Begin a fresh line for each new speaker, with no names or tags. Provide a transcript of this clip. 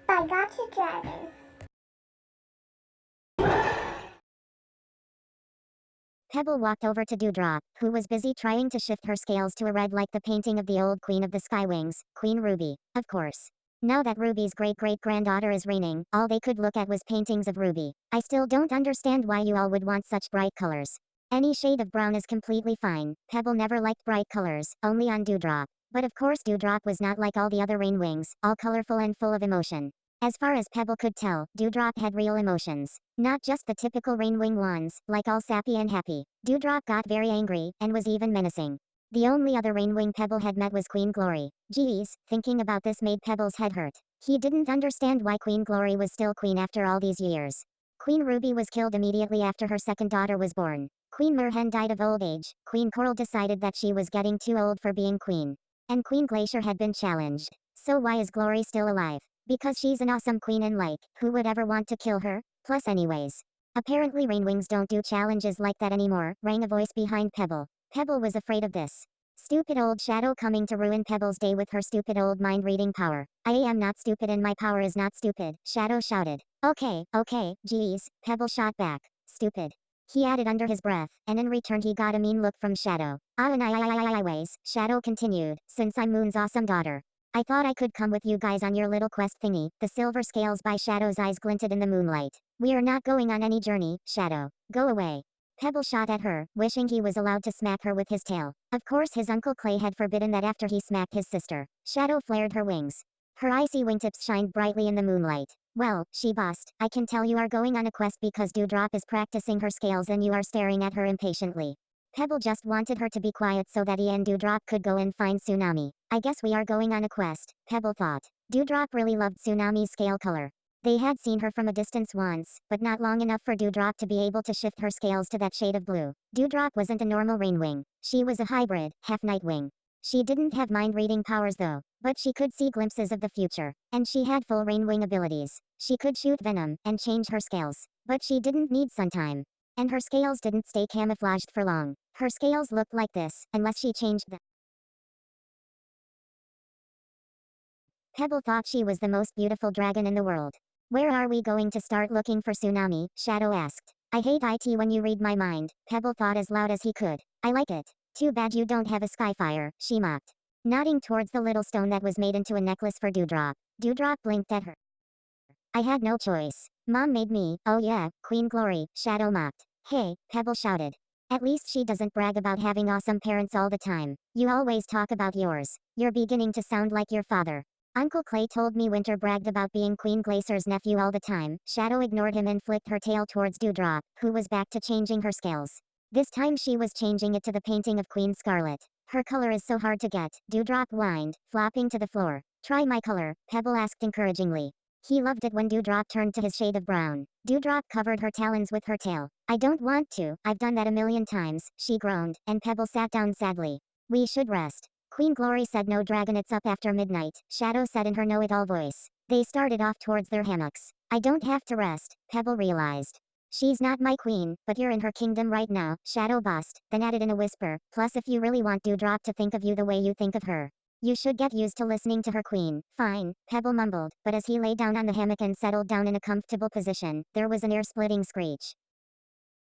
I got you, dragon.
Pebble walked over to Dewdrop, who was busy trying to shift her scales to a red like the painting of the old queen of the Skywings, Queen Ruby, of course. Now that Ruby's great-great-granddaughter is reigning, all they could look at was paintings of Ruby. I still don't understand why you all would want such bright colors. Any shade of brown is completely fine. Pebble never liked bright colors, only on Dewdrop. But of course Dewdrop was not like all the other rainwings, all colorful and full of emotion. As far as Pebble could tell, Dewdrop had real emotions. Not just the typical rainwing ones, like all sappy and happy. Dewdrop got very angry, and was even menacing. The only other rainwing Pebble had met was Queen Glory. Geez, thinking about this made Pebble's head hurt. He didn't understand why Queen Glory was still queen after all these years. Queen Ruby was killed immediately after her second daughter was born. Queen Merhen died of old age. Queen Coral decided that she was getting too old for being queen. And Queen Glacier had been challenged. So why is Glory still alive? Because she's an awesome queen and like, who would ever want to kill her? Plus anyways. Apparently rainwings don't do challenges like that anymore, rang a voice behind Pebble. Pebble was afraid of this. Stupid old Shadow coming to ruin Pebble's day with her stupid old mind-reading power. I am not stupid and my power is not stupid, Shadow shouted. Okay, geez, Pebble shot back. Stupid. He added under his breath, and in return he got a mean look from Shadow. Anyways, Shadow continued, since I'm Moon's awesome daughter. I thought I could come with you guys on your little quest thingy. The silver scales by Shadow's eyes glinted in the moonlight. We are not going on any journey, Shadow. Go away. Pebble shot at her, wishing he was allowed to smack her with his tail. Of course his Uncle Clay had forbidden that after he smacked his sister. Shadow flared her wings. Her icy wingtips shined brightly in the moonlight. Well, she bossed, I can tell you are going on a quest because Dewdrop is practicing her scales and you are staring at her impatiently. Pebble just wanted her to be quiet so that he and Dewdrop could go and find Tsunami. I guess we are going on a quest, Pebble thought. Dewdrop really loved Tsunami's scale color. They had seen her from a distance once, but not long enough for Dewdrop to be able to shift her scales to that shade of blue. Dewdrop wasn't a normal rainwing. She was a hybrid, half-nightwing. She didn't have mind-reading powers though, but she could see glimpses of the future, and she had full rainwing abilities. She could shoot venom, and change her scales. But she didn't need suntime. And her scales didn't stay camouflaged for long. Her scales looked like this, unless she changed them. Pebble thought she was the most beautiful dragon in the world. Where are we going to start looking for Tsunami? Shadow asked. I hate it when you read my mind, Pebble thought as loud as he could. I like it. Too bad you don't have a skyfire, she mocked. Nodding towards the little stone that was made into a necklace for Dewdrop. Dewdrop blinked at her. I had no choice. Mom made me. Oh yeah, Queen Glory, Shadow mocked. Hey, Pebble shouted. At least she doesn't brag about having awesome parents all the time. You always talk about yours. You're beginning to sound like your father. Uncle Clay told me Winter bragged about being Queen Glacier's nephew all the time. Shadow ignored him and flicked her tail towards Dewdrop, who was back to changing her scales. This time she was changing it to the painting of Queen Scarlet. Her color is so hard to get, Dewdrop whined, flopping to the floor. Try my color, Pebble asked encouragingly. He loved it when Dewdrop turned to his shade of brown. Dewdrop covered her talons with her tail. I don't want to, I've done that a million times, she groaned, and Pebble sat down sadly. We should rest. Queen Glory said no dragon it's up after midnight, Shadow said in her know-it-all voice. They started off towards their hammocks. I don't have to rest, Pebble realized. She's not my queen, but you're in her kingdom right now, Shadow bossed, then added in a whisper, plus if you really want Dewdrop to think of you the way you think of her. You should get used to listening to her queen. Fine, Pebble mumbled, but as he lay down on the hammock and settled down in a comfortable position, there was an ear-splitting screech.